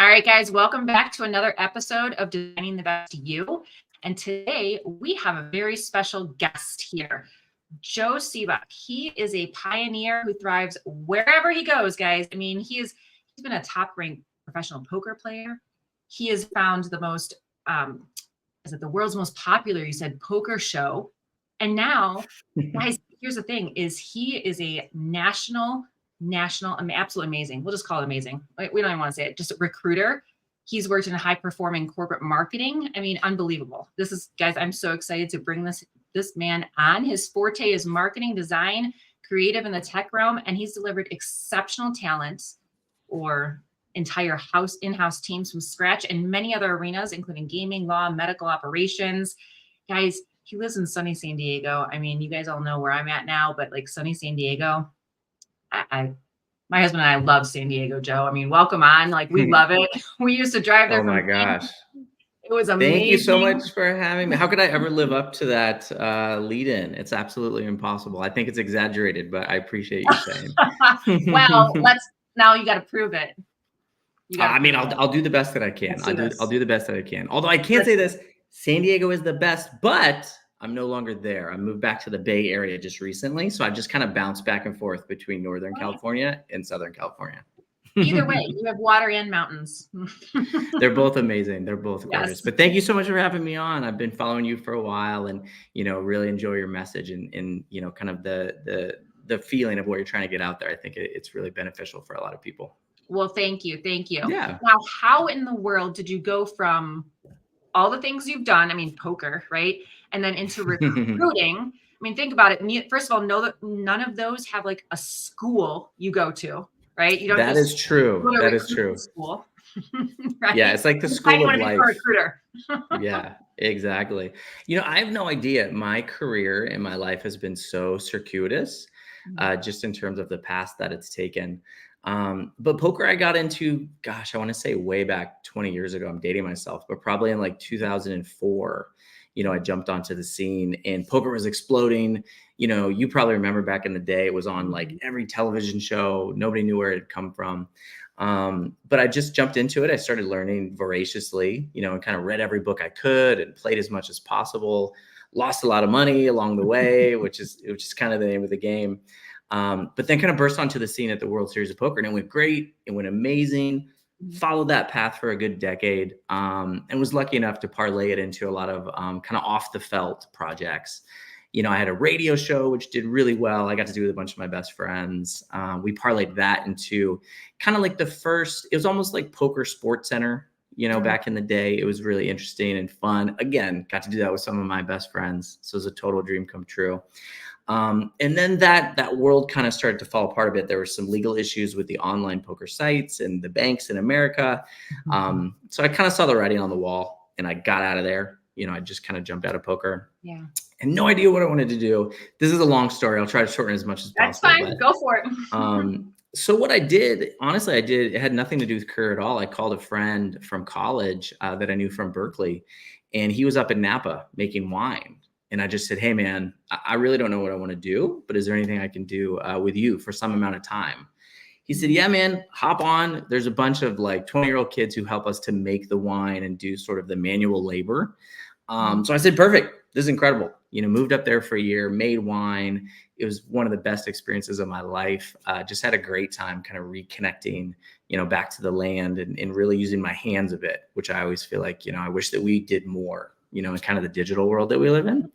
All right, guys, welcome back to another episode of Designing the Best You. And today we have a very special guest here, Joe Sebok. He is a pioneer who thrives wherever he goes, guys. I mean, he's been a top-ranked professional poker player. He has found the most, the world's most popular, you said, poker show. And now, guys, here's the thing: he is a national, absolutely amazing. We'll just call it amazing. We don't even want to say it. Just a recruiter. He's worked in high performing corporate marketing. I mean, unbelievable. This is, guys, I'm so excited to bring this man on. His forte is marketing, design, creative in the tech realm, and he's delivered exceptional talent or entire in-house teams from scratch in many other arenas, including gaming, law, medical operations. Guys, he lives in sunny San Diego. I mean, you guys all know where I'm at now, but like sunny San Diego, my husband and I love San Diego, Joe. I mean, welcome on. Like, we love it. We used to drive there. Oh my gosh. It was amazing. Thank you so much for having me. How could I ever live up to that lead in? It's absolutely impossible. I think it's exaggerated, but I appreciate you saying. Well, now you got to prove it. I'll do the best that I can. I'll do the best that I can. Although I can't say this, San Diego is the best, but I'm no longer there. I moved back to the Bay Area just recently. So I just kind of bounced back and forth between Northern California and Southern California. Either way, you have water and mountains. They're both amazing. They're both gorgeous. Yes. But thank you so much for having me on. I've been following you for a while and, really enjoy your message and kind of the feeling of what you're trying to get out there. I think it's really beneficial for a lot of people. Well, thank you. Yeah. Now, how in the world did you go from all the things you've done? I mean, poker, right? And then into recruiting. I mean, think about it. First of all, know that none of those have like a school you go to, right? You don't. That is true. That is true. School, right? Yeah, it's like the school of life. Recruiter. Yeah, exactly. I have no idea. My career and my life has been so circuitous, just in terms of the path that it's taken. But poker I got into, gosh, I want to say way back 20 years ago. I'm dating myself, but probably in like 2004, I jumped onto the scene and poker was exploding. You probably remember back in the day, it was on like every television show. Nobody knew where it had come from. But I just jumped into it. I started learning voraciously, and kind of read every book I could and played as much as possible. Lost a lot of money along the way, which is kind of the name of the game. But then kind of burst onto the scene at the World Series of Poker, and it went great. It went amazing. Followed that path for a good decade, and was lucky enough to parlay it into a lot of kind of off the felt projects. I had a radio show, which did really well. I got to do with a bunch of my best friends. We parlayed that into kind of like it was almost like Poker Sports Center, back in the day. It was really interesting and fun. Again, got to do that with some of my best friends. So it was a total dream come true. And then that world kind of started to fall apart a bit. There were some legal issues with the online poker sites and the banks in America. So I kind of saw the writing on the wall and I got out of there. I just kind of jumped out of poker. Yeah. And no idea what I wanted to do. This is a long story. I'll try to shorten as much as possible. That's fine. Go for it. So what I did, honestly, it had nothing to do with career at all. I called a friend from college that I knew from Berkeley, and he was up in Napa making wine. And I just said, hey, man, I really don't know what I want to do, but is there anything I can do with you for some amount of time? He said, yeah, man, hop on. There's a bunch of like 20-year-old kids who help us to make the wine and do sort of the manual labor. So I said, perfect. This is incredible. Moved up there for a year, made wine. It was one of the best experiences of my life. Just had a great time kind of reconnecting, back to the land and really using my hands a bit, which I always feel like, I wish that we did more. In kind of the digital world that we live in.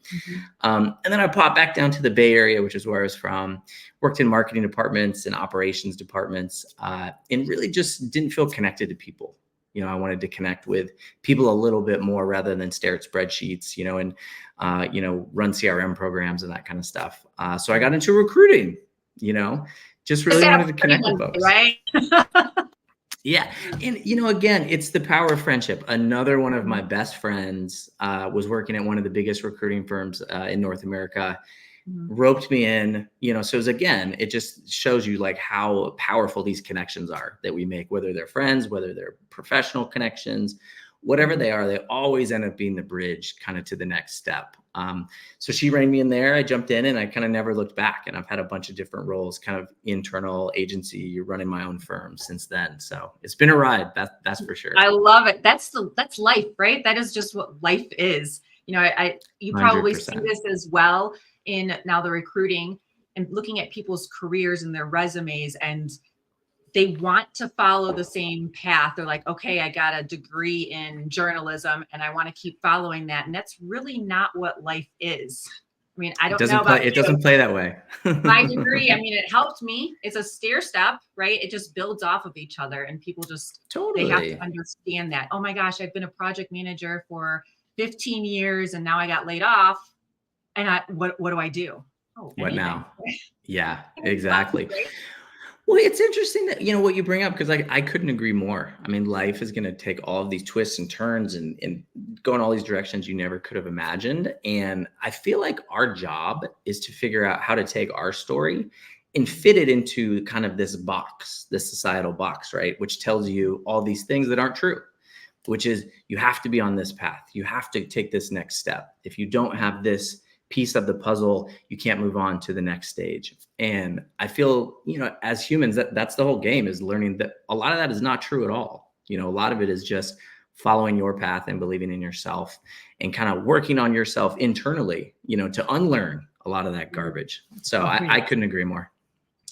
And then I popped back down to the Bay Area, which is where I was from, worked in marketing departments and operations departments, and really just didn't feel connected to people. I wanted to connect with people a little bit more rather than stare at spreadsheets, and, run CRM programs and that kind of stuff. So I got into recruiting, just really wanted to connect with folks. Right? Yeah. And, again, it's the power of friendship. Another one of my best friends was working at one of the biggest recruiting firms in North America, roped me in, so it just shows you like how powerful these connections are that we make, whether they're friends, whether they're professional connections, whatever they are, they always end up being the bridge kind of to the next step. So she reined me in there. I jumped in and I kind of never looked back. And I've had a bunch of different roles, kind of internal agency, running my own firm since then. So it's been a ride. That's for sure. I love it. That's life, right? That is just what life is. You know, you probably 100%. see this as well in now the recruiting and looking at people's careers and their resumes, and they want to follow the same path. They're like, okay, I got a degree in journalism and I want to keep following that. And that's really not what life is. I mean, I don't know about it doesn't play that way. My degree, I mean, it helped me. It's a stair step, right? It just builds off of each other, and people just Totally. they have to understand that. Oh my gosh, I've been a project manager for 15 years and now I got laid off. And what do I do? Oh, What anything. now? Yeah, exactly. Right? Well, it's interesting that, what you bring up, because I couldn't agree more. I mean, life is going to take all of these twists and turns and go in all these directions you never could have imagined. And I feel like our job is to figure out how to take our story and fit it into kind of this box, this societal box, right? Which tells you all these things that aren't true, which is you have to be on this path. You have to take this next step. If you don't have this piece of the puzzle, you can't move on to the next stage. And I feel, as humans, that's the whole game, is learning that a lot of that is not true at all. A lot of it is just following your path and believing in yourself and kind of working on yourself internally, to unlearn a lot of that garbage. So I couldn't agree more.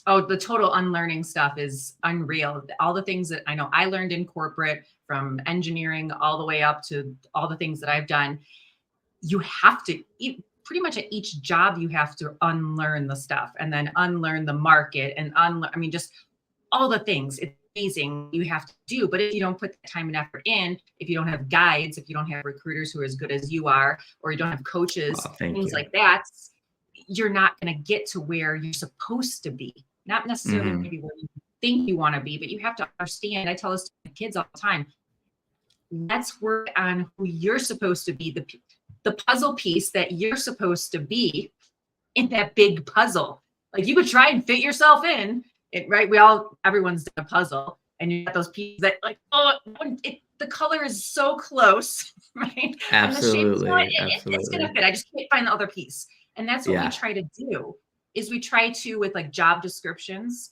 Oh, the total unlearning stuff is unreal. All the things that I know I learned in corporate, from engineering all the way up to all the things that I've done, you have to pretty much at each job, you have to unlearn the stuff and then unlearn the market and just all the things. It's amazing you have to do. But if you don't put the time and effort in, if you don't have guides, if you don't have recruiters who are as good as you are, or you don't have coaches, things like that, you're not going to get to where you're supposed to be. Not necessarily maybe where you think you want to be, but you have to understand. I tell this to my kids all the time. Let's work on who you're supposed to be, the puzzle piece that you're supposed to be in that big puzzle. Like, you could try and fit yourself in it, right? Everyone's done a puzzle, and you got those pieces that the color is so close, right? Absolutely. And the shape, it's going to fit. I just can't find the other piece. And that's what we try to do, is we try to, with like job descriptions,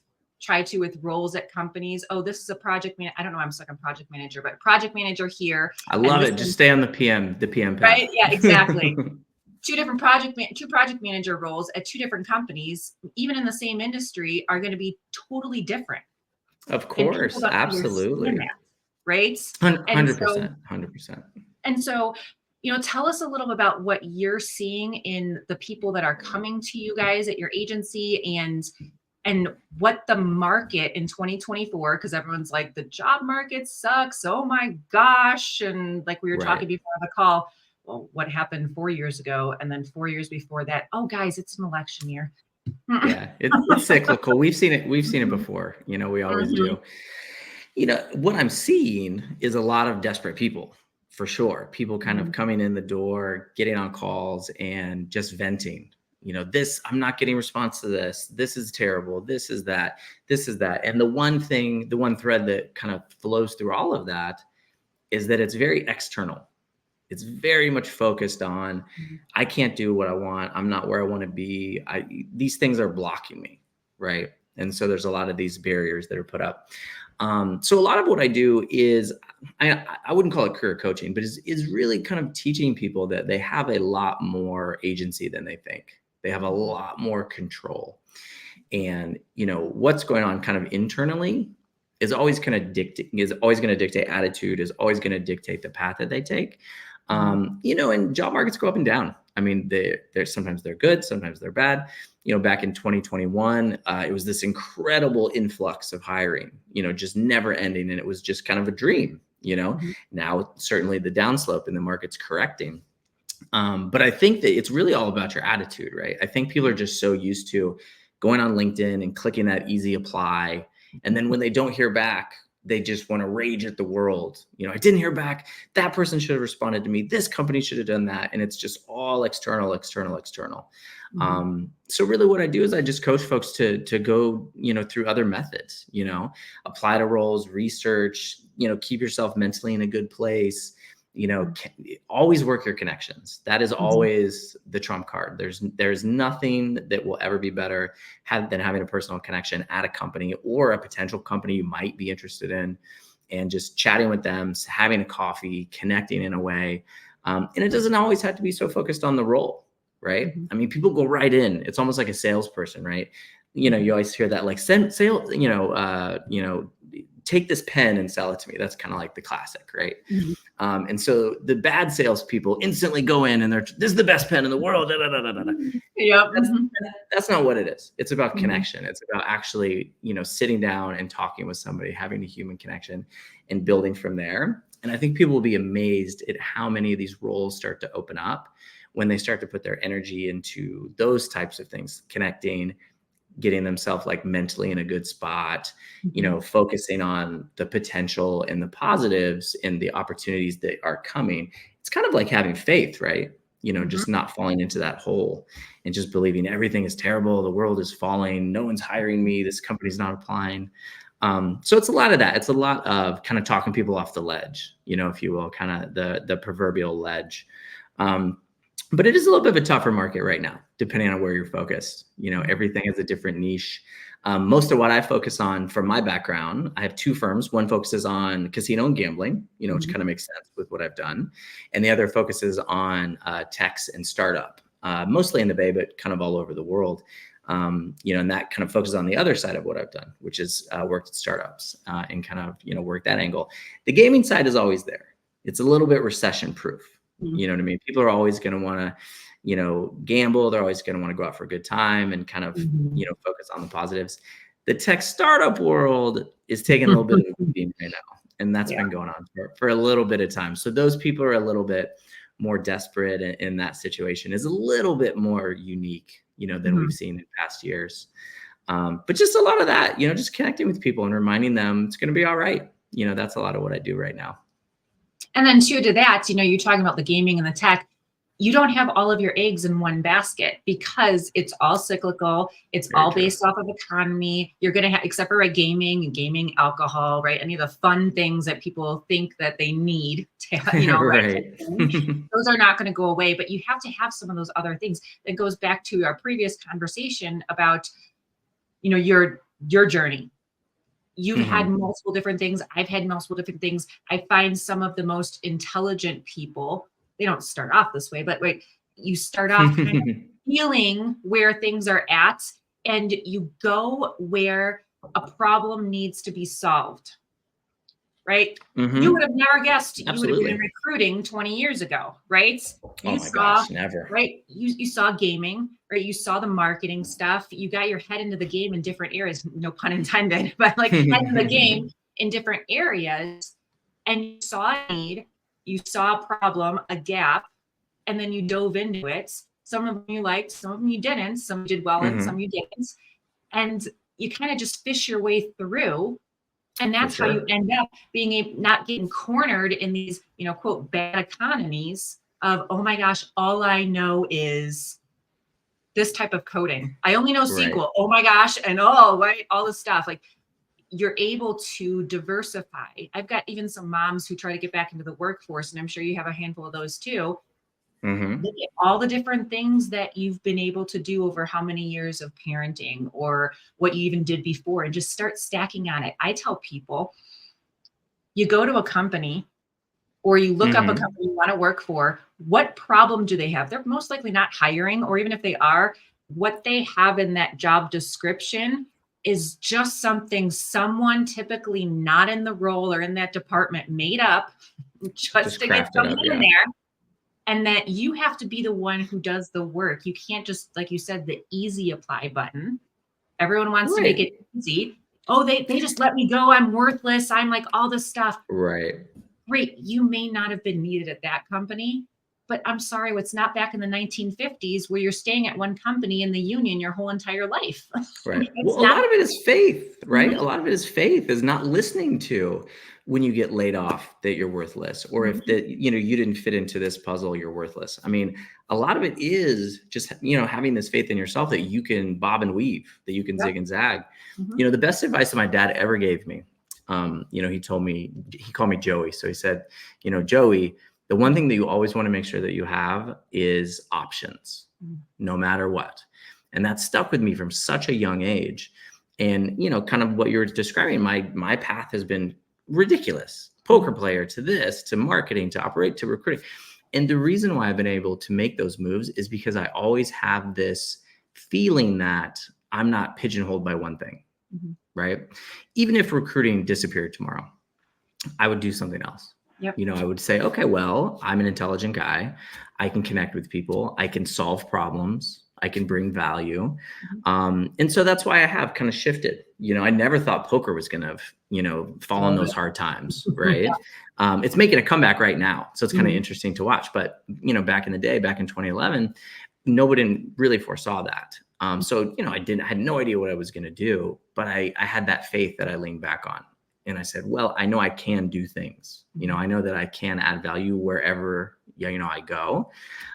with roles at companies. Oh, this is a project manager. I don't know. I'm stuck on project manager, but project manager here. I love it. Just stay on the PM path. Right. Yeah, exactly. Two project manager roles at two different companies, even in the same industry, are going to be totally different. Of course. Absolutely. That, right. 100%. 100%. And so, tell us a little bit about what you're seeing in the people that are coming to you guys at your agency, and what the market in 2024, because everyone's like, the job market sucks. Oh my gosh. And like we were talking before the call, well, what happened 4 years ago? And then 4 years before that, oh guys, it's an election year. Yeah, it's cyclical. We've seen it before. We always do. What I'm seeing is a lot of desperate people, for sure. People kind of coming in the door, getting on calls and just venting. I'm not getting response to this. This is terrible. This is that. And the one thread that kind of flows through all of that is that it's very external. It's very much focused on, I can't do what I want. I'm not where I want to be. These things are blocking me, right? And so there's a lot of these barriers that are put up. So a lot of what I do is, I wouldn't call it career coaching, but is really kind of teaching people that they have a lot more agency than they think. They have a lot more control. And, what's going on kind of internally is always going to dictate attitude, is always going to dictate the path that they take. And job markets go up and down. I mean, they're sometimes they're good, sometimes they're bad. Back in 2021, it was this incredible influx of hiring, just never ending. And it was just kind of a dream, Now, certainly the downslope in the market's correcting. But I think that it's really all about your attitude, right? I think people are just so used to going on LinkedIn and clicking that easy apply. And then when they don't hear back, they just want to rage at the world. I didn't hear back. That person should have responded to me. This company should have done that. And it's just all external, external, external. So really what I do is I just coach folks to go, through other methods, apply to roles, research, keep yourself mentally in a good place, always work your connections. That is always the trump card. There's nothing that will ever be better than having a personal connection at a company or a potential company you might be interested in, and just chatting with them, having a coffee, connecting in a way. And it doesn't always have to be so focused on the role, right? I mean, people go right in. It's almost like a salesperson, right? You always hear that, like, take this pen and sell it to me. That's kind of like the classic, right? And so the bad salespeople instantly go in and this is the best pen in the world. Da, da, da, da, da. Yep. That's not what it is. It's about connection. It's about actually, sitting down and talking with somebody, having a human connection and building from there. And I think people will be amazed at how many of these roles start to open up when they start to put their energy into those types of things, connecting, getting themselves like mentally in a good spot, focusing on the potential and the positives and the opportunities that are coming. It's kind of like having faith, right? Just not falling into that hole and just believing everything is terrible. The world is falling. No one's hiring me. This company's not applying. So it's a lot of that. It's a lot of kind of talking people off the ledge, if you will, kind of the proverbial ledge. But it is a little bit of a tougher market right now, depending on where you're focused. Everything has a different niche. Most of what I focus on from my background, I have two firms. One focuses on casino and gambling, which kind of makes sense with what I've done. And the other focuses on techs and startup, mostly in the Bay, but kind of all over the world. And that kind of focuses on the other side of what I've done, which is worked at startups and kind of, work that angle. The gaming side is always there. It's a little bit recession proof. You know what I mean? People are always going to want to, gamble. They're always going to want to go out for a good time and kind of, focus on the positives. The tech startup world is taking a little bit of a beating right now. And that's been going on for a little bit of time. So those people are a little bit more desperate in that situation. Is a little bit more unique, than we've seen in past years. But just a lot of that, just connecting with people and reminding them it's going to be all right. That's a lot of what I do right now. And then to that, you're talking about the gaming and the tech. You don't have all of your eggs in one basket because it's all cyclical. It's Very all true. Based off of economy. You're going to have, except for gaming, alcohol, right? Any of the fun things that people think that they need to, right? Those are not going to go away, but you have to have some of those other things. That goes back to our previous conversation about, your journey. You've had multiple different things. I've had multiple different things. I find some of the most intelligent people, they don't start off this way, but you start off kind of feeling where things are at, and you go where a problem needs to be solved, right? You would have never guessed you would have been in recruiting 20 years ago, right? Gosh, never. Right? You saw gaming, right? You saw the marketing stuff. You got your head into the game in different areas, no pun intended, but like head in the game in different areas. And you saw a need, you saw a problem, a gap, and then you dove into it. Some of them you liked, some of them you didn't. Some you did well and some you didn't. And you kind of just fish your way through. And that's how you end up being not getting cornered in these, quote, bad economies of, oh my gosh, all I know is this type of coding. I only know SQL. Oh my gosh. And all this stuff. Like, you're able to diversify. I've got even some moms who try to get back into the workforce, and I'm sure you have a handful of those too. Look at all the different things that you've been able to do over how many years of parenting or what you even did before, and just start stacking on it. I tell people, you go to a company or you look up a company you want to work for, what problem do they have? They're most likely not hiring, or even if they are, what they have in that job description is just something someone typically not in the role or in that department made up just to get someone in there. And that you have to be the one who does the work. You can't just, like you said, the easy apply button. Everyone wants to make it easy. Oh, they just let me go. I'm worthless. I'm like all this stuff. Right. Great. You may not have been needed at that company, But I'm sorry, it's not back in the 1950s where you're staying at one company in the union your whole entire life. Right. It's Well, a not. lot of it is faith, right? Mhm, A lot of it is faith, is not listening to when you get laid off that you're worthless, or if mhm. that, you didn't fit into this puzzle, you're worthless. I mean, a lot of it is just, having this faith in yourself that you can bob and weave, that you can Yep. zig and zag. Mhm, The best advice that my dad ever gave me, he called me Joey. So he said, Joey, the one thing that you always want to make sure that you have is options, mhm. no matter what. And that stuck with me from such a young age. And, kind of what you're describing, my path has been ridiculous. Poker player to this, to marketing, to operate, to recruiting. And the reason why I've been able to make those moves is because I always have this feeling that I'm not pigeonholed by one thing, Mhm. right? Even if recruiting disappeared tomorrow, I would do something else. Yep. I would say, okay, well, I'm an intelligent guy. I can connect with people. I can solve problems. I can bring value. Mhm. And so that's why I have kind of shifted. I never thought poker was going to, fall in Oh, those hard times, right? It's making a comeback right now. So it's kind of mhm. interesting to watch. But, back in the day, back in 2011, nobody really foresaw that. So, I had no idea what I was going to do, but I had that faith that I leaned back on. And I said, well, I know I can do things. I know that I can add value wherever, I go.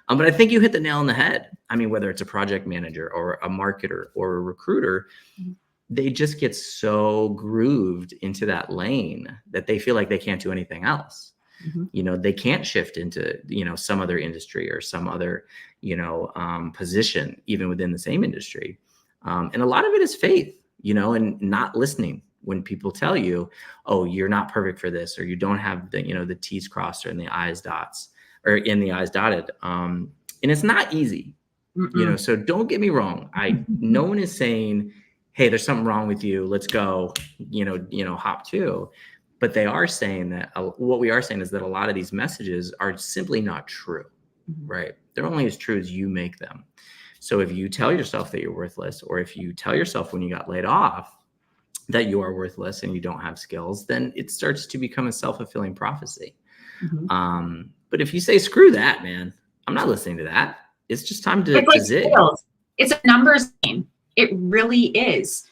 But I think you hit the nail on the head. I mean, whether it's a project manager or a marketer or a recruiter, Mhm. they just get so grooved into that lane that they feel like they can't do anything else. Mhm. They can't shift into, some other industry or some other, position, even within the same industry. And a lot of it is faith, and not listening when people tell you, oh, you're not perfect for this, or you don't have the, the T's crossed or in the I's dots or in the I's dotted. And it's not easy, Mm-mm. so don't get me wrong. No one is saying, hey, there's something wrong with you. Let's go, hop to. But they are saying that what we are saying is that a lot of these messages are simply not true, Mhm. right? They're only as true as you make them. So if you tell yourself that you're worthless, or if you tell yourself when you got laid off that you are worthless and you don't have skills, then it starts to become a self-fulfilling prophecy. Mhm. But if you say, screw that, man, I'm not listening to that. It's just time It's to like zig. sales. It's a numbers game. It really is.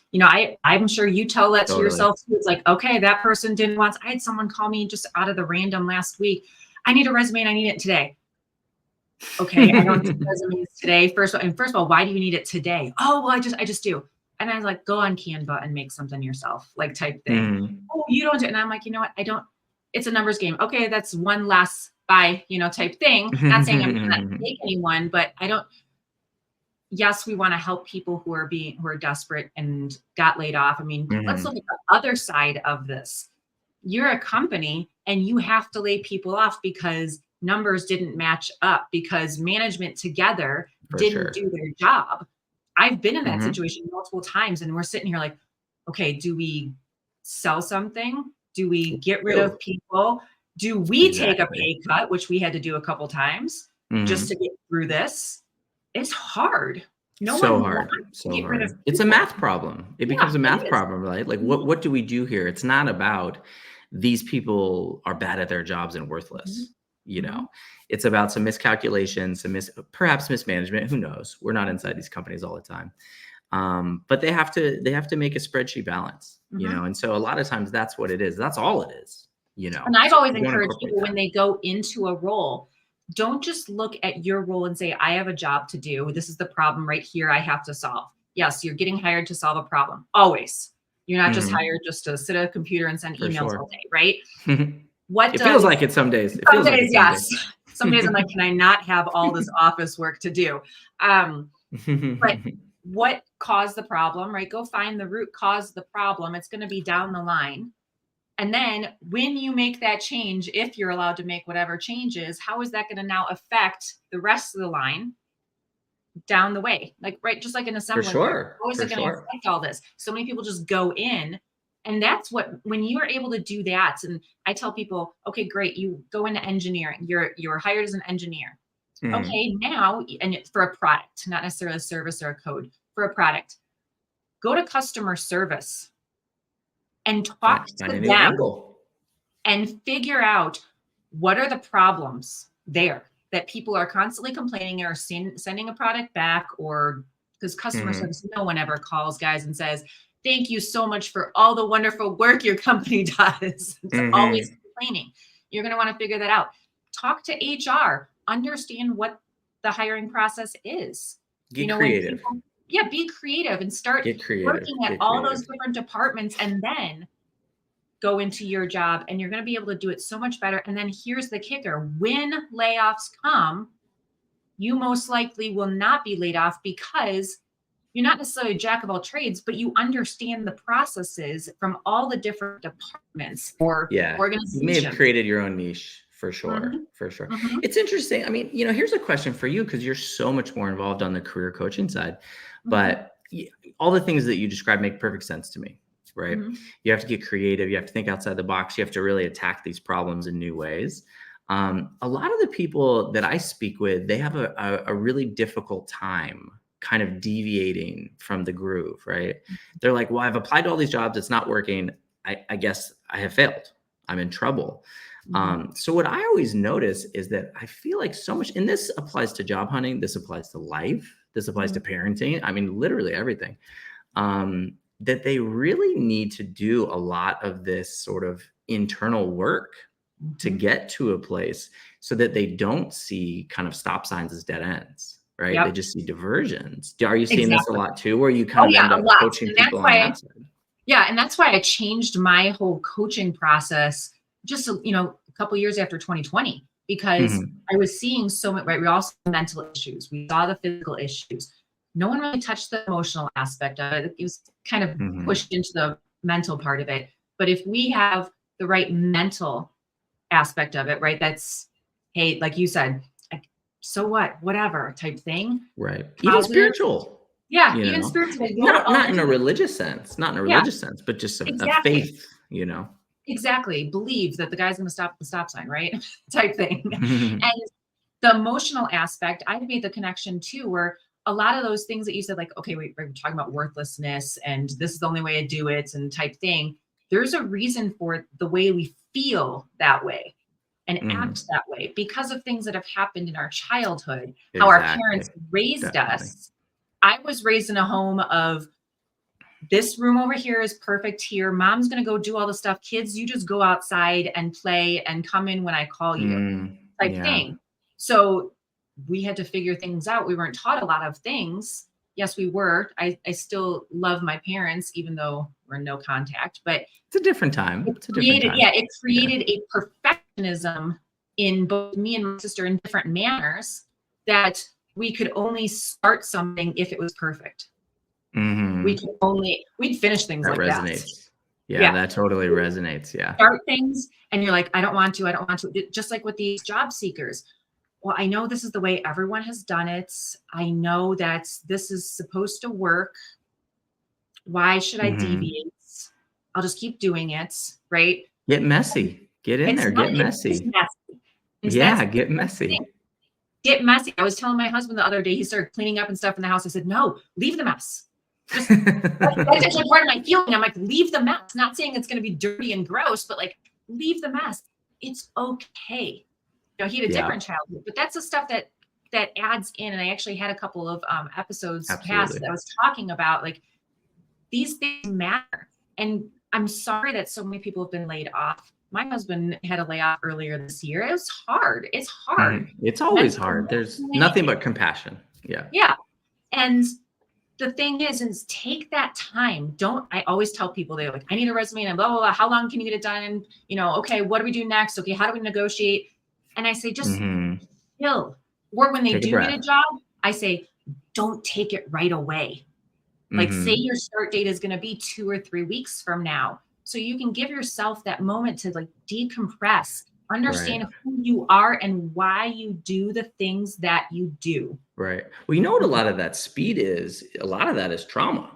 I'm sure you tell that to Totally. yourself too. It's like, okay, that person didn't want. I had someone call me just out of the random last week. I need a resume and I need it today. Okay, I don't do resumes today. First of all, why do you need it today? Oh, well, I just do. And I was like, go on Canva and make something yourself, like type thing. Mhm. Oh, you don't do it. And I'm like, you know what? I don't. It's a numbers game. Okay, that's one less buy, type thing. Not saying I'm not make anyone, but I don't. Yes, we want to help people who are desperate and got laid off. I mean, let's look Mhm. at the other side of this. You're a company and you have to lay people off because numbers didn't match up, because management together For didn't sure. do their job. I've been in that Mhm. situation multiple times and we're sitting here like, okay, do we sell something? Do we get rid of Ew. people? Do we take a Exactly. pay cut, which we had to do a couple times just to Mhm. get through this? It's hard. No So one hard, wants to so get rid of hard. It's a people. math problem. It Yeah, becomes a it math is. problem, right? Like, Mhm, what do we do here? It's not about these people are bad at their jobs and mhm, worthless. mhm, It's about some miscalculations, perhaps mismanagement. Who knows? We're not mhm, inside these companies all the time. But they have to make a spreadsheet balance, mhm. and so a lot of times that's what it is. That's all it is, And I've So if always you don't encouraged incorporate people when that, they go into a role, don't just look at your role and say, I have a job to do. This is the problem right here I have to solve. Yes, you're getting hired to solve a problem. Always. You're not just Mhm, hired just to sit at a computer and send for emails sure. all day, right? What It feels does like it some days. It some feels like days, it some days. yes. Some days I'm like, can I not have all this office work to do? Um, but what caused the problem, right? Go find the root cause of the problem. It's going to be down the line. And then when you make that change, if you're allowed to make whatever changes, how is that going to now affect the rest of the line down the way? Like, right, just like an For assembly line. sure, How is for it going to sure. affect all this? So many people just go in. And that's what, when you are able to do that, and I tell people, okay, great, you go into engineering. You're hired as an engineer. Mhm. Okay, now, and it's for a product, not necessarily a service or a code, for a product. Go to customer service and talk Find to a new them angle. and figure out what are the problems there. that people are constantly complaining or sending a product back, or because customer service, no one ever calls guys and says, thank you so much for all the wonderful work your company does. It's always complaining. You're going to want to figure that out. Talk to HR, understand what the hiring process is. Get creative. Be creative and start working at all those different departments, and then go into your job, and you're going to be able to do it so much better. And then here's the kicker. When layoffs come, you most likely will not be laid off, because you're not necessarily a jack of all trades, but you understand the processes from all the different departments or organizations. You may have created your own niche for sure. For sure. It's interesting. I mean, here's a question for you, because you're so much more involved on the career coaching side, but all the things that you described make perfect sense to me. Right. You have to get creative. You have to think outside the box. You have to really attack these problems in new ways. A lot of the people that I speak with, they have a really difficult time kind of deviating from the groove. Right. They're like, well, I've applied to all these jobs. It's not working. I guess I have failed. I'm in trouble. So what I always notice is that I feel like so much, and this applies to job hunting. This applies to life. This applies to parenting. I mean, literally everything. That they really need to do a lot of this sort of internal work to get to a place, so that they don't see kind of stop signs as dead ends, right? They just see diversions. Are you seeing this a lot too, where you kind of end up coaching people on that side? Yeah. And that's why I changed my whole coaching process just, a couple of years after 2020, because I was seeing so much, right? We all saw mental issues. We saw the physical issues. No one really touched the emotional aspect of it. It was kind of pushed into the mental part of it. But if we have the right mental aspect of it, right? That's, hey, like you said, like, so what, whatever type thing. Right. Even spiritual. Yeah. Even spiritual. Not in a religious sense, but just a faith, Exactly. Believe that the guy's going to stop at the stop sign, right? Type thing. And the emotional aspect, I've made the connection too, where a lot of those things that you said, like, okay, we're talking about worthlessness and this is the only way I do it and type thing. There's a reason for the way we feel that way and act that way, because of things that have happened in our childhood, how our parents raised us. I was raised in a home of, this room over here is perfect here. Mom's going to go do all the stuff. Kids, you just go outside and play and come in when I call you type thing. So we had to figure things out. We weren't taught a lot of things. Yes, we were. I still love my parents, even though we're in no contact, but it's a different time. It created a perfectionism in both me and my sister in different manners, that we could only start something if it was perfect. We'd finish things that like resonates. that. Yeah, that totally resonates. Yeah. Start things and you're like, I don't want to. Just like with these job seekers. Well, I know this is the way everyone has done it. I know that this is supposed to work. Why should I deviate? I'll just keep doing it. Right. Get messy. Get in there. Get messy. Get messy. Get messy. I was telling my husband the other day, he started cleaning up and stuff in the house. I said, no, leave the mess. That's actually part of my feeling. I'm like, leave the mess. Not saying it's going to be dirty and gross, but like, leave the mess. It's okay. He had a different childhood, but that's the stuff that adds in. And I actually had a couple of episodes past that I was talking about, like, these things matter. And I'm sorry that so many people have been laid off. My husband had a layoff earlier this year. It was hard. It's hard. It's always hard. There's nothing but compassion. Yeah. Yeah. And the thing is take that time. I always tell people, they're like, I need a resume and blah, blah, blah. How long can you get it done? And, okay, what do we do next? Okay. How do we negotiate? And I say, just chill. Or when they do get a job, I say, don't take it right away. Like, say your start date is going to be 2 or 3 weeks from now. So you can give yourself that moment to like decompress, understand who you are and why you do the things that you do. Right. Well, you know what a lot of that speed is? A lot of that is trauma.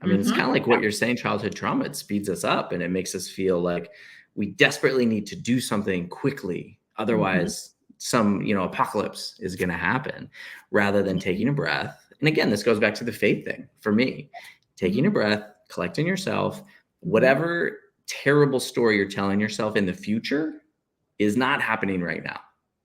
I mean, it's kind of like what you're saying, childhood trauma. It speeds us up and it makes us feel like we desperately need to do something quickly. Otherwise, some, apocalypse is going to happen, rather than taking a breath. And again, this goes back to the faith thing for me. Taking a breath, collecting yourself, whatever terrible story you're telling yourself in the future is not happening right now.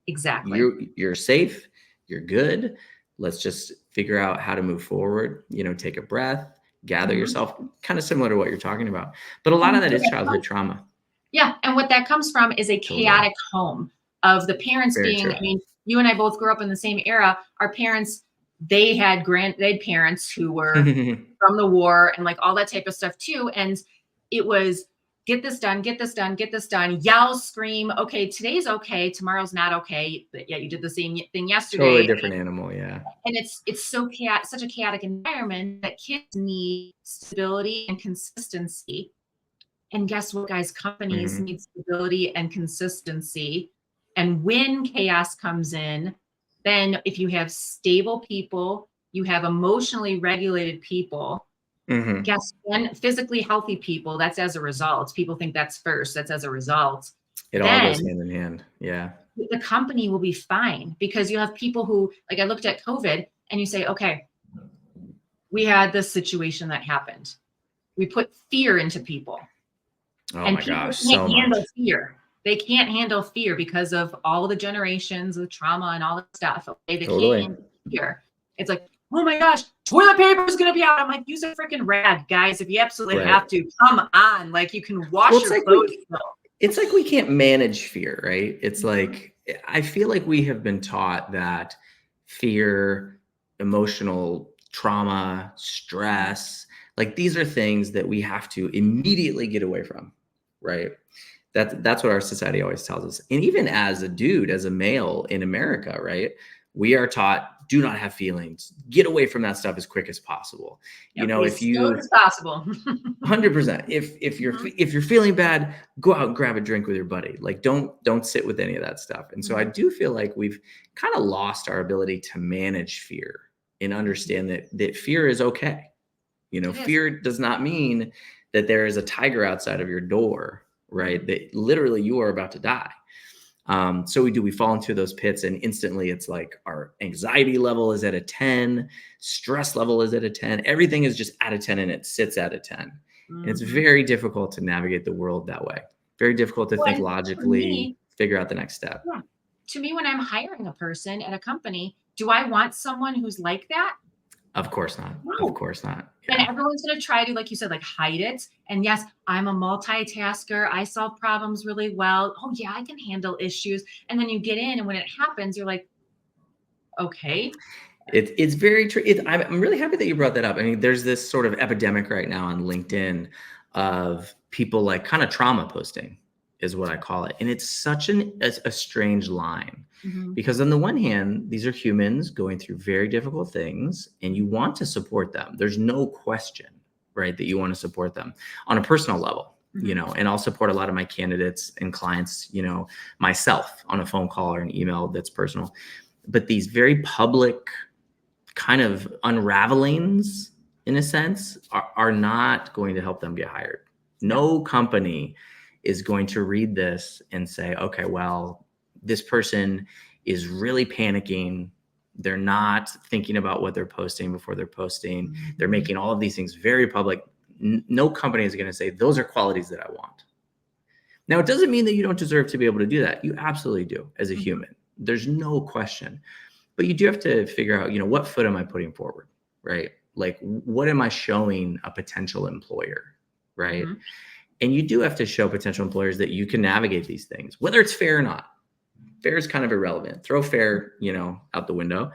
Exactly. You're safe, you're good. Let's just figure out how to move forward, take a breath, gather Mhm. yourself, kind of similar to what you're talking about. But a lot of And that what is that childhood comes trauma. Yeah, and what that comes from is a Totally. chaotic home of the parents Very being, true. I mean, you and I both grew up in the same era. Our parents, they had parents who were from the war and like all that type of stuff too. And it was get this done, get this done, get this done, yell, scream. Okay, today's okay, tomorrow's not okay. But yeah, you did the same thing Totally yesterday. different animal. Yeah. And it's so chaotic, such a chaotic environment that kids need stability and consistency. And guess what, guys? Companies Hmm. need stability and consistency. And when chaos comes in, then if you have stable people, you have emotionally regulated people, Hmm. guess when physically healthy people, that's as a result. People think that's first, that's as a result. It all goes Then hand in hand. Yeah. the company will be fine because you have people who, like I looked at COVID and you say, okay, we had this situation that happened. We put fear into people. Oh And my people gosh, can't so handle much. fear. They can't handle fear because of all the generations of trauma and all that stuff. Okay, they can't Totally. handle fear. It's like, oh my gosh, toilet paper is gonna be out. I'm like, use a freaking rag, guys. If you absolutely Right. have to, come on. Like you can Well, wash your clothes still. it's like we can't manage fear, right? It's Mhm. like I feel like we have been taught that fear, emotional trauma, stress, like these are things that we have to immediately get away from, right? That's what our society always tells us. And even as a dude, as a male in America, right? We are taught do not have feelings. Get away from that stuff as quick as possible. Yep, be If as still you as possible. 100%. If you're Mhm, if you're feeling bad, go out and grab a drink with your buddy. Like don't sit with any of that stuff. And so I mhm, do feel like we've kind of lost our ability to manage fear and mhm. understand that fear is okay. It is. Fear does not mean that there is a tiger outside of your door, right? Mhm, That literally you are about to die. So we fall into those pits and instantly it's like our anxiety level is at a 10, stress level is at a 10, everything is just at a 10 and it sits at a 10. And it's mhm. very difficult to navigate the world that way. Very difficult to Well, think and to logically, me, figure out the next step. yeah, to me, when I'm hiring a person at a company, do I want someone who's like that? Of course not. Of No. course not. And Yeah. everyone's gonna try to, like you said, like, hide it. And yes, I'm a multitasker. I solve problems really well. Oh, yeah, I can handle issues. And then you get in, and when it happens, you're like, okay. It's very true. I'm really happy that you brought that up. I mean, there's this sort of epidemic right now on LinkedIn of people like kind of trauma posting, is what I call it. And it's such a strange line Mhm, because on the one hand, these are humans going through very difficult things, and you want to support them. There's no question, right, that you want to support them on a personal level. mhm, And I'll support a lot of my candidates and clients, myself on a phone call or an email that's personal. But these very public kind of unravelings in a sense are not going to help them get hired. no, No company is going to read this and say, okay, well, this person is really panicking. They're not thinking about what they're posting before they're posting. They're mhm, making all of these things very public. No company is going to say, those are qualities that I want. Now, it doesn't mean that you don't deserve to be able to do that. You absolutely do as a mhm, human. There's no question. But you do have to figure out, what foot am I putting forward, right? Like, what am I showing a potential employer, right? mhm, And you do have to show potential employers that you can navigate these things, whether it's fair or not. Fair is kind of irrelevant. Throw fair, out the window.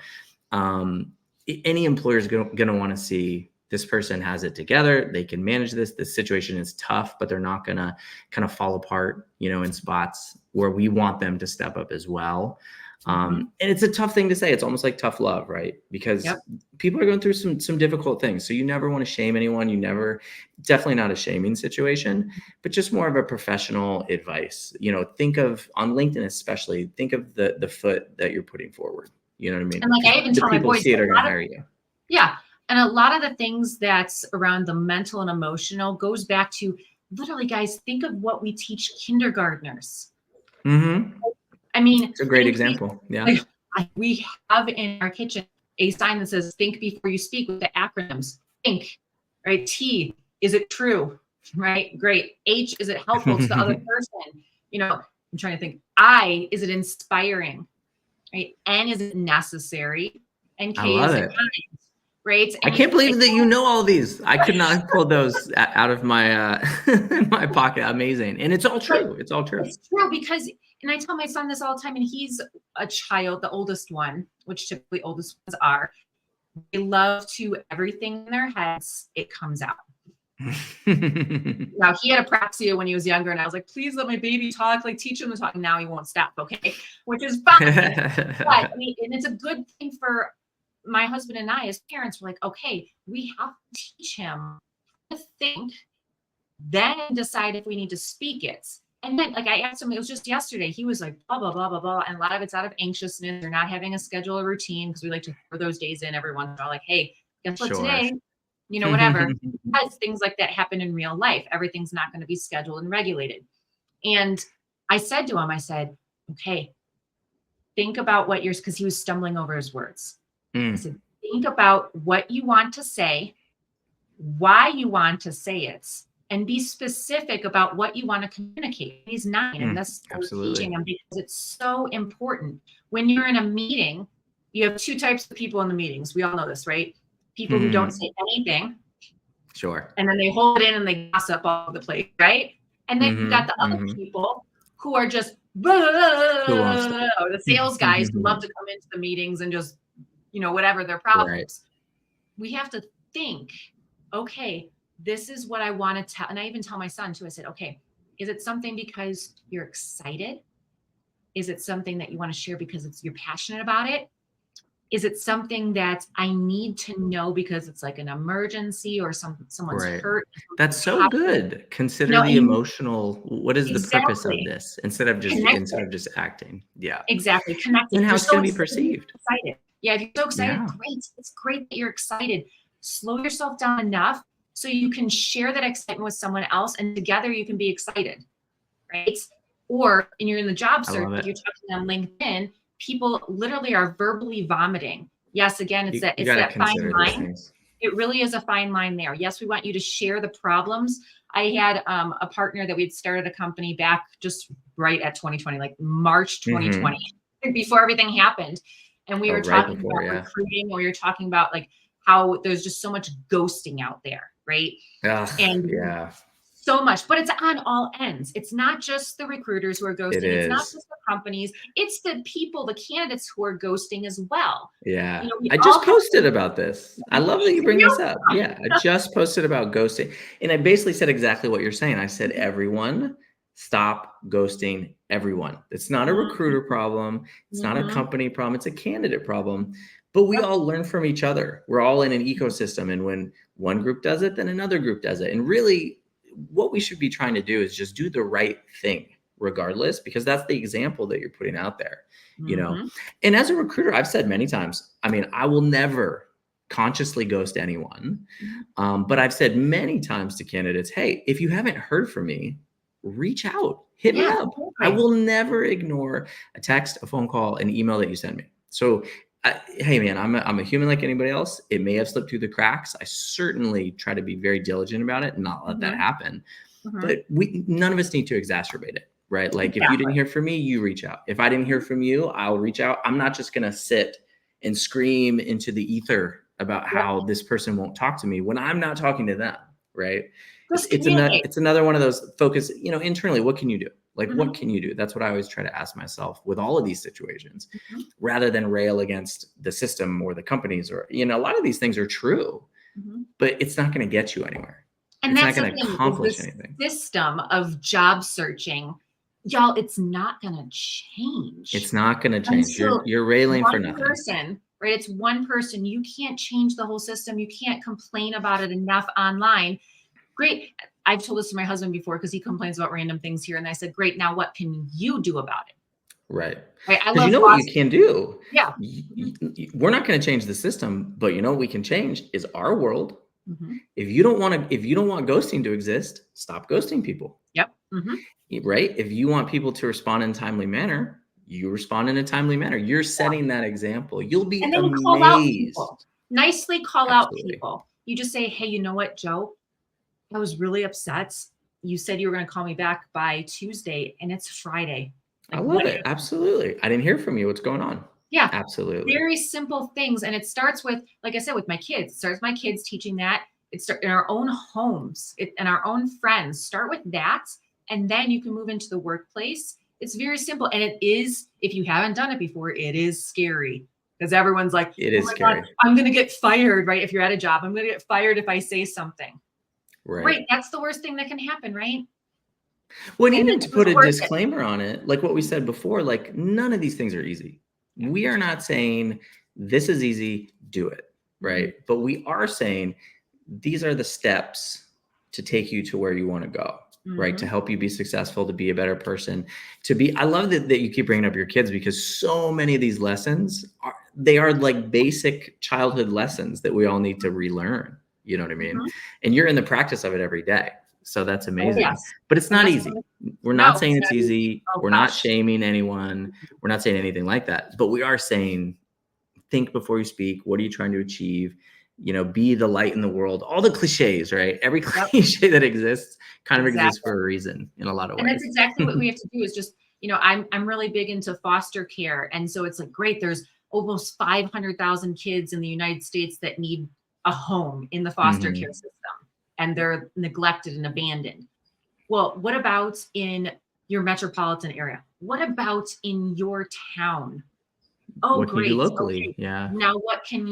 Any employer is going to want to see this person has it together. They can manage this. This situation is tough, but they're not going to kind of fall apart, in spots where we want them to step up as well. mhm. And it's a tough thing to say. It's almost like tough love, right? Because Yep. people are going through some difficult things. So you never want to shame anyone. You never, definitely not a shaming situation, but just more of a professional advice. Think of on LinkedIn, especially, think of the foot that you're putting forward. You know what I mean? And like Because I even the tell my people who boys, see it are a going to lot of hire you. yeah, and a lot of the things that's around the mental and emotional goes back to literally, guys, think of what we teach kindergartners. Hmm. I mean, It's a great think example. Yeah. like we have in our kitchen a sign that says "Think before you speak" with the acronyms. Think, right? T, is it true? Right? Great. H, is it helpful to the other person? I'm trying to think. I, is it inspiring? right? N is it necessary, and I K is love it it. kind, right? I And can't like, believe that you know all these. I could not have pulled those out of my my pocket. Amazing. And it's all but true. It's all true. it's true because, and I tell my son this all the time, and he's a child, the oldest one, which typically oldest ones are. They love to everything in their heads, it comes out. Now he had apraxia when he was younger, and I was like, please let my baby talk, like teach him to talk. Now he won't stop, okay? Which is fine. But I mean, and it's a good thing for my husband and I as parents. We're like, okay, we have to teach him to think, then decide if we need to speak it. And then, like I asked him, it was just yesterday. He was like, blah blah blah blah blah, and a lot of it's out of anxiousness. They're not having a schedule or routine because we like to throw those days in every once in a while. Like, hey, guess what Sure. today? Whatever. Because things like that happen in real life. Everything's not going to be scheduled and regulated. And I said to him, I said, okay, think about what you're, because he was stumbling over his words. I said, think about what you want to say, why you want to say it, and be specific about what you want to communicate. He's 9, and this is teaching him because it's so important. When you're in a meeting, you have 2 types of people in the meetings. We all know this, right? People who don't say anything. Sure. And then they hold it in and they gossip all over the place, right? And then you've got the other people who are just the sales guys who love to come into the meetings and just, whatever their problems. Right. We have to think, okay, this is what I want to tell. And I even tell my son too, I said, okay, is it something because you're excited? Is it something that you want to share because you're passionate about it? Is it something that I need to know because it's like an emergency or someone's hurt? That's so good. Consider the emotional. What is the purpose of this instead of just acting? Yeah, exactly. Connected. And how it's going to be perceived. Excited. Yeah, if you're so excited, great. It's great that you're excited. Slow yourself down enough so you can share that excitement with someone else, and together you can be excited, right? Or, and you're in the job search, you're talking on LinkedIn. People literally are verbally vomiting. Yes, again, it's that fine line. It really is a fine line there. Yes, we want you to share the problems. I had a partner that we'd started a company back just right at 2020, like March 2020, before everything happened. And we were talking about recruiting, and we were talking about like how there's just so much ghosting out there, right? So much, but it's on all ends. It's not just the recruiters who are ghosting. It's not just the companies. It's the people, the candidates who are ghosting as well. Yeah. I just posted about this. I love that you bring this up. Yeah. I just posted about ghosting. And I basically said exactly what you're saying. I said, everyone stop ghosting everyone. It's not a recruiter problem. It's not a company problem. It's a candidate problem. But we all learn from each other. We're all in an ecosystem. And when one group does it, then another group does it. And really, what we should be trying to do is just do the right thing regardless, because that's the example that you're putting out there, And as a recruiter, I've said many times, I mean, I will never consciously ghost anyone. But I've said many times to candidates, hey, if you haven't heard from me, reach out, hit me up. I will never ignore a text, a phone call, an email that you send me. So hey man, I'm a human like anybody else. It may have slipped through the cracks. I certainly try to be very diligent about it and not let that happen. But none of us need to exacerbate it, right? Like if you didn't hear from me, you reach out. If I didn't hear from you, I'll reach out. I'm not just going to sit and scream into the ether about how this person won't talk to me when I'm not talking to them, right? It's another one of those focus, internally, what can you do? Like, what can you do? That's what I always try to ask myself with all of these situations, rather than rail against the system or the companies, or, a lot of these things are true, but it's not going to get you anywhere. And it's not going to accomplish anything. System of job searching, y'all, it's not going to change. It's not going to change. You're railing for nothing. Person, right? It's one person. You can't change the whole system. You can't complain about it enough online. Great. I've told this to my husband before because he complains about random things here. And I said, great. Now what can you do about it? Right. I love what you can do. Yeah. We're not going to change the system, but what we can change is our world. If you don't want ghosting to exist, stop ghosting people. Yep. Right. If you want people to respond in a timely manner, you respond in a timely manner. You're setting that example. You'll be amazed. You call out people. Nicely call out people. You just say, hey, you know what, Joe? I was really upset. You said you were going to call me back by Tuesday, and it's Friday. I love it. Absolutely. I didn't hear from you. What's going on? Yeah. Absolutely. Very simple things. And it starts with, like I said, with my kids. It starts with my kids teaching that. It's in our own homes and our own friends. Start with that. And then you can move into the workplace. It's very simple. And it is, if you haven't done it before, it is scary because everyone's like, It oh is my God, scary. I'm going to get fired, right? If you're at a job, I'm going to get fired if I say something. Right. Right. That's the worst thing that can happen, right? Well, and And even it's to put a worth it. disclaimer on it, like what we said before, like none of these things are easy. Yeah. We are not saying this is easy, do it, Mhm. right? But we are saying these are the steps to take you to where you want to go, right? To Mhm. help you be successful, to be a better person, to be. I love that you keep bringing up your kids because so many of these lessons are like basic childhood lessons that we all need to relearn. You know what I mean? Mhm. And you're in the practice of it every day. So that's Oh, amazing. yes. But it's And not that's easy. We're no, not saying it's it's not easy. easy. Oh We're not gosh. shaming anyone. We're not saying anything like that. But we are saying think before you speak. What are you trying to achieve? Be the light in the world. All the cliches, right? Every Yep, cliche that exists kind of exists exactly. for a reason in a lot of And that's ways. exactly what we have to do is just, I'm really big into foster care. And so it's like, great, there's almost 500,000 kids in the United States that need a home in the foster care Hmm. system and they're neglected and abandoned. Well, what about in your metropolitan area? What about in your town? Oh, What can you do great. locally? Okay. Yeah, Now what can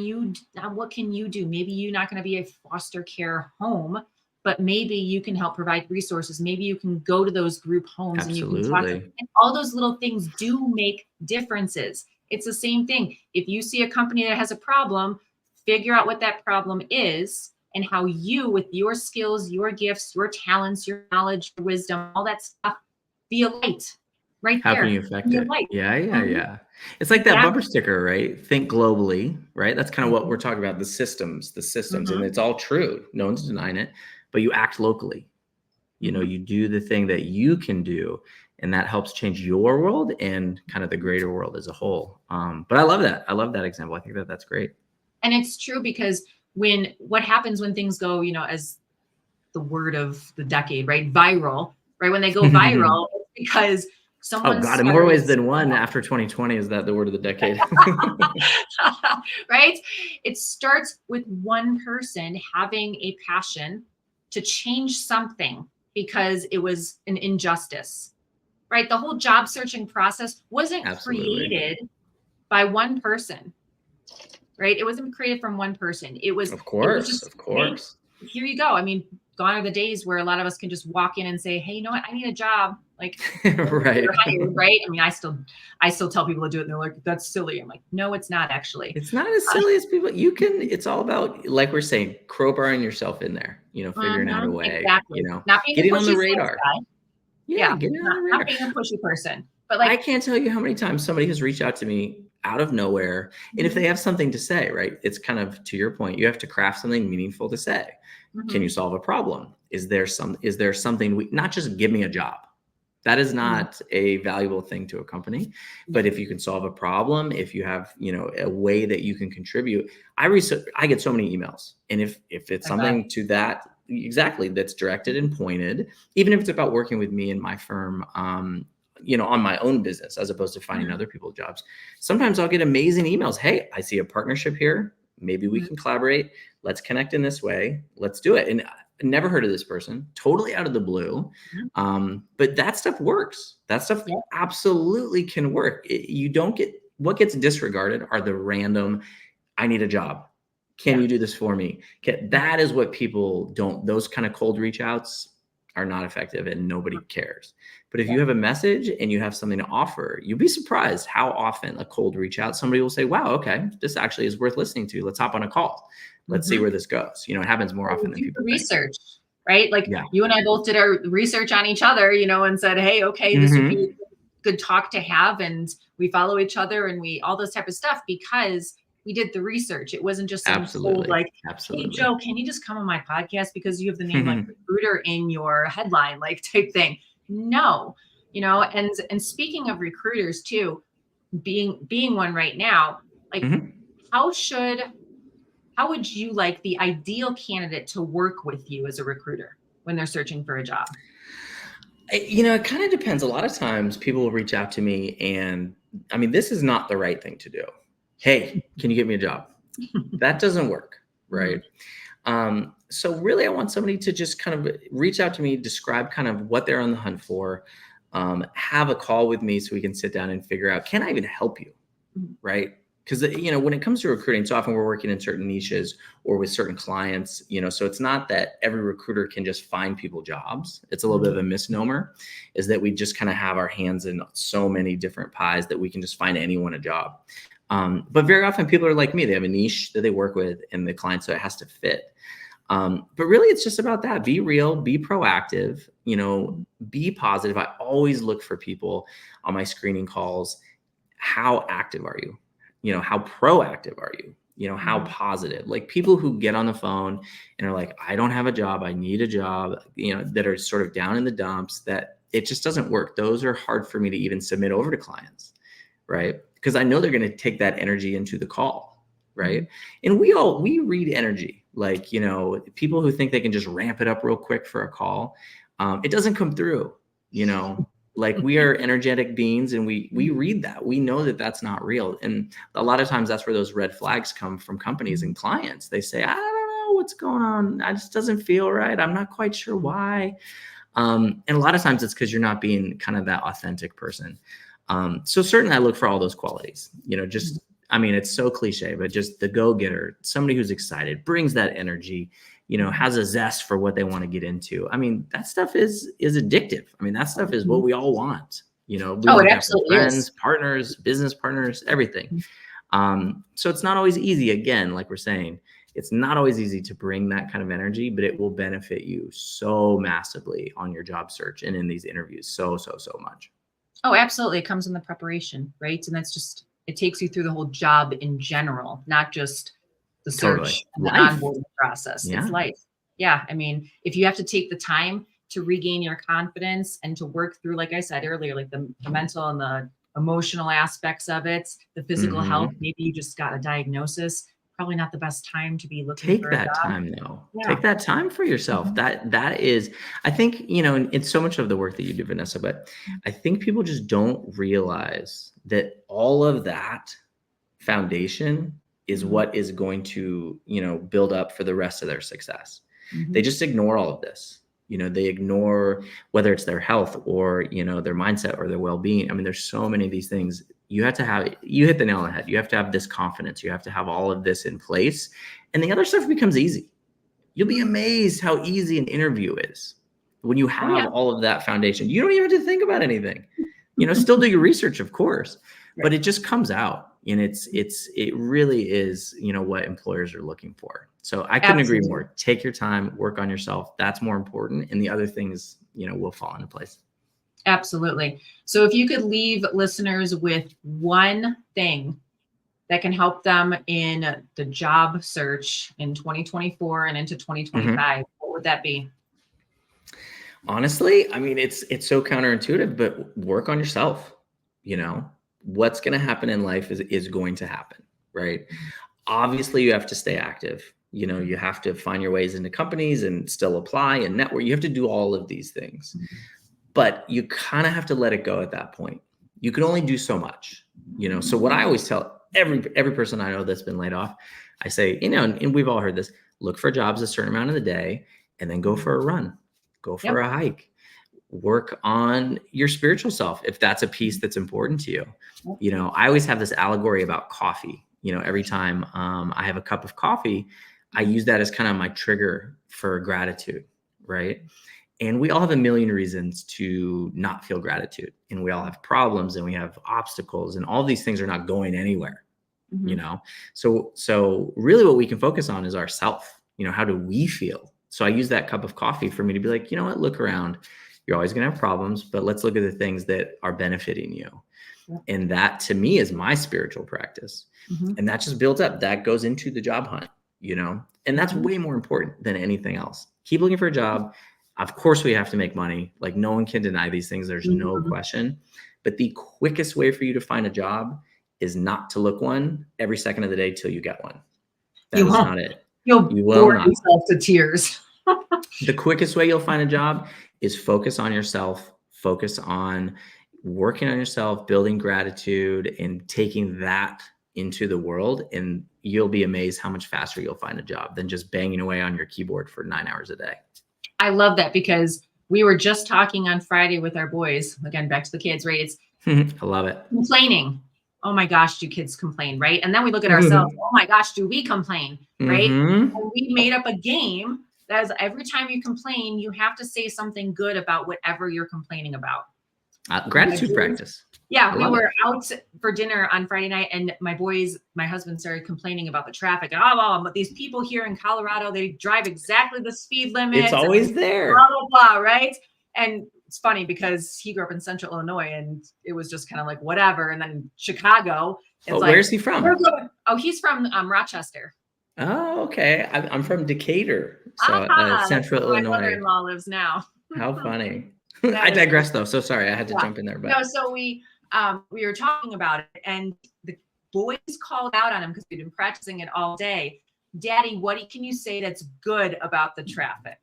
you do? Maybe you're not going to be a foster care home, but maybe you can help provide resources. Maybe you can go to those group homes and you can talk to them. absolutely. And all those little things do make differences. It's the same thing. If you see a company that has a problem, figure out what that problem is and how you, with your skills, your gifts, your talents, your knowledge, your wisdom, all that stuff, be a light right How can there you in affect your it? light. Yeah, yeah, Mhm. yeah. It's like that bumper Exactly. sticker, right? Think globally, right? That's kind of what we're Mhm. talking about, the systems, and Mhm. it's all true. No one's denying it, but you act locally. Mhm. You do the thing that you can do, and that helps change your world and kind of the greater world as a whole. But I love that. I love that example. I think that that's great. And it's true because what happens when things go, as the word of the decade, right? Viral, right? When they go viral, it's because Oh someone God, in more started ways than one. After 2020, is that the word of the decade? right? It starts with one person having a passion to change something because it was an injustice, right? The whole job searching process wasn't Absolutely. created by one person, right? It wasn't created from one person. Of It was course. just, Of hey, course. here you go. I mean, gone are the days where a lot of us can just walk in and say, hey, you know what? I need a job. Like Right. you're hired, right? I mean, I still tell people to do it and they're like, that's silly. I'm like, no, it's not actually. It's not as silly as people. It's all about, like we're saying, crowbarring yourself in there, figuring out a way, Exactly. Not being a getting on the pushy sales radar. guy. Yeah, Yeah. getting on Not, the not radar. being a pushy person, but I like, can't tell you how many times somebody has reached out to me out of nowhere. And if they mhm, have something to say, right, it's kind of to your point, you have to craft something meaningful to say. Can you mhm, solve a problem? Is there something not just give me a job? That is mhm, not a valuable thing to a company. yeah, But if you can solve a problem, if you have, a way that you can contribute, I get so many emails. And if it's I bet. something to that exactly that's directed and pointed, even if it's about working with me and my firm, on my own business as opposed to finding Mhm, other people's jobs. Sometimes I'll get amazing emails. Hey, I see a partnership here. Maybe we mhm, can collaborate. Let's connect in this way. Let's do it. And I never heard of this person, totally out of the blue. mhm, But that stuff works. That stuff yeah, absolutely can work. You don't get what gets disregarded are the random, I need a job. Can yeah, you do this for me? mhm, That is what people don't, those kind of cold reach outs are not effective and nobody mhm, cares. But if yeah, you have a message and you have something to offer, you'd be surprised how often a cold reach out, somebody will say, wow, okay, this actually is worth listening to. Let's hop on a call. Let's see mhm. where this goes. It happens more often than Do the people think. research, right? Like Yeah. you and I both did our research on each other, and said, hey, okay, this would be Hmm. a good talk to have. And we follow each other and we all this type of stuff because we did the research. It wasn't just some cold Absolutely. like, hey Absolutely. Joe, can you just come on my podcast because you have the name like recruiter in your headline, like type thing. No, and speaking of recruiters too, being one right now, like Hmm. how should how would you like the ideal candidate to work with you as a recruiter when they're searching for a job? It kind of depends. A lot of times people will reach out to me and I mean, this is not the right thing to do. Hey, can you get me a job? That doesn't work, right? So really, I want somebody to just kind of reach out to me, describe kind of what they're on the hunt for, have a call with me so we can sit down and figure out, can I even help you, right? Because, when it comes to recruiting, so often we're working in certain niches or with certain clients, so it's not that every recruiter can just find people jobs. It's a little bit of a misnomer, is that we just kind of have our hands in so many different pies that we can just find anyone a job. But very often people are like me, they have a niche that they work with and the client, so it has to fit. But really it's just about that. Be real, be proactive, be positive. I always look for people on my screening calls. How active are you? How proactive are you? How positive? Like people who get on the phone and are like, I don't have a job, I need a job, that are sort of down in the dumps, that it just doesn't work. Those are hard for me to even submit over to clients, right? Because I know they're going to take that energy into the call, right? And we read energy, like, people who think they can just ramp it up real quick for a call. It doesn't come through, like we are energetic beings, and we read that. We know that that's not real. And a lot of times that's where those red flags come from companies and clients. They say, I don't know what's going on. I just doesn't feel right. I'm not quite sure why. And a lot of times it's because you're not being kind of that authentic person. So certainly I look for all those qualities, I mean, it's so cliche, but just the go-getter, somebody who's excited, brings that energy, has a zest for what they want to get into. I mean, that stuff is addictive. I mean, that stuff is what we all want. We want it that from absolutely friends, is. partners, business partners, everything. So it's not always easy. Again, like we're saying, it's not always easy to bring that kind of energy, but it will benefit you so massively on your job search and in these interviews. So much. Oh, absolutely. It comes in the preparation, right? And that's just, it takes you through the whole job in general, not just the Totally. search and the Life. onboarding process. Yeah. It's life. Yeah. I mean, if you have to take the time to regain your confidence and to work through, like I said earlier, like the mental and the emotional aspects of it, the physical health, maybe you just got a diagnosis, probably not the best time to be looking Take for a that job. time though. Yeah. Take that time for yourself. That is, I think, it's so much of the work that you do, Vanessa, but I think people just don't realize that all of that foundation is what is going to, build up for the rest of their success. They just ignore all of this. They ignore whether it's their health or, their mindset or their well-being. I mean, there's so many of these things. You hit the nail on the head. You have to have this confidence. You have to have all of this in place, and the other stuff becomes easy. You'll be amazed how easy an interview is when you have all of that foundation. You don't even have to think about anything. Still do your research, of course, but it just comes out, and it really is, what employers are looking for. So I couldn't agree more. Take your time, work on yourself. That's more important, and the other things, will fall into place. Absolutely. So if you could leave listeners with one thing that can help them in the job search in 2024 and into 2025, what would that be? Honestly, I mean, it's so counterintuitive, but work on yourself. What's going to happen in life is going to happen, right? Obviously, you have to stay active. You have to find your ways into companies and still apply and network. You have to do all of these things, but you kind of have to let it go at that point. You can only do so much, So what I always tell every person I know that's been laid off, I say, and we've all heard this, look for jobs a certain amount of the day and then go for a run, go for a hike, work on your spiritual self. If that's a piece that's important to you, I always have this allegory about coffee. Every time I have a cup of coffee, I use that as kind of my trigger for gratitude, right? And we all have a million reasons to not feel gratitude. And we all have problems and we have obstacles, and all these things are not going anywhere, So really what we can focus on is ourself. How do we feel? So I use that cup of coffee for me to be like, what, look around. You're always going to have problems, but let's look at the things that are benefiting you. And that to me is my spiritual practice. And that just builds up. That goes into the job hunt, and that's way more important than anything else. Keep looking for a job. Of course, we have to make money. Like, no one can deny these things. There's no question. But the quickest way for you to find a job is not to look one every second of the day till you get one. That is not it. You will bore yourself to tears. The quickest way you'll find a job is focus on yourself, focus on working on yourself, building gratitude, and taking that into the world, and you'll be amazed how much faster you'll find a job than just banging away on your keyboard for 9 hours a day. I love that, because we were just talking on Friday with our boys, again, back to the kids, right? It's I love it. complaining. Oh my gosh, do kids complain, right? And then we look at ourselves, oh my gosh, do we complain, right? And we made up a game that is, every time you complain, you have to say something good about whatever you're complaining about. Gratitude practice. Yeah, we were out for dinner on Friday night, and my husband started complaining about the traffic. And but these people here in Colorado, they drive exactly the speed limit. It's always there. Blah, blah, blah, right? And it's funny because he grew up in Central Illinois, and it was just kind of like whatever. And then Chicago. It's like, where's he from? He's from Rochester. Oh, okay. I'm from Decatur, so Central Illinois. My mother-in-law lives now. How funny. I digress though. So sorry, I had to jump in there. But no, so we were talking about it, and the boys called out on him because we'd been practicing it all day. Daddy, what can you say that's good about the traffic?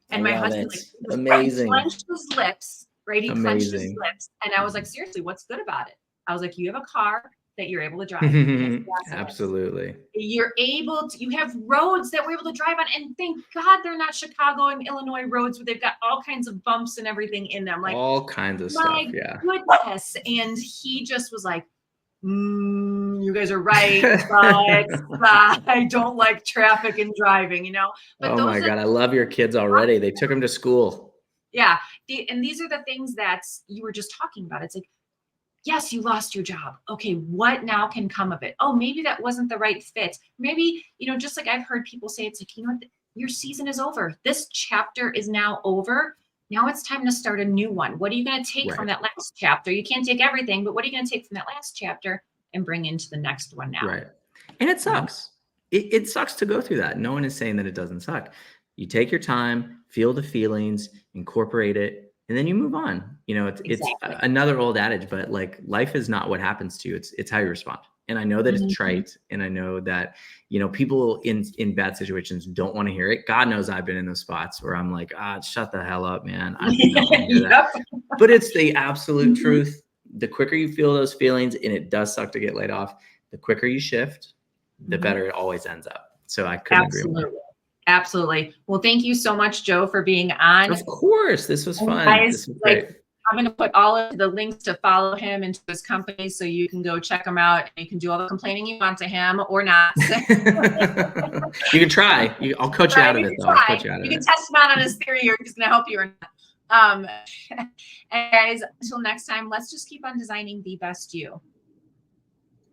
And my husband, amazing, he clenched his lips, right? He clenched his lips, and I was like, seriously, what's good about it? I was like, you have a car that you're able to drive. Absolutely. You're able to, you have roads that we're able to drive on, and thank God they're not Chicago and Illinois roads where they've got all kinds of bumps and everything in them. Like all kinds of stuff. Yeah. Goodness. And he just was like, you guys are right, but I don't like traffic and driving, But oh my God, I love your kids already. They took them to school. Yeah. And these are the things that you were just talking about. It's like, yes, you lost your job. Okay, what now can come of it? Oh, maybe that wasn't the right fit. Maybe, just like I've heard people say, it's like, what? Your season is over. This chapter is now over. Now it's time to start a new one. What are you going to take from that last chapter? You can't take everything, but what are you going to take from that last chapter and bring into the next one now? Right. And it sucks. It sucks to go through that. No one is saying that it doesn't suck. You take your time, feel the feelings, incorporate it, and then you move on. It's another old adage, but like life is not what happens to you. It's how you respond. And I know that it's trite, and I know that, people in bad situations don't want to hear it. God knows I've been in those spots where I'm like, shut the hell up, man. I don't want to hear that. But it's the absolute truth. The quicker you feel those feelings, and it does suck to get laid off, the quicker you shift, the better it always ends up. So I couldn't agree more. Absolutely. Well, thank you so much, Joe, for being on. Of course. This was fun. Guys, this was great. I'm going to put all of the links to follow him and to his company, so you can go check him out, and you can do all the complaining you want to him or not. You can try. I'll coach you out of it, though. I'll coach you out of it. You can test him out on his theory, or he's going to help you or not. And guys, until next time, let's just keep on designing the best you.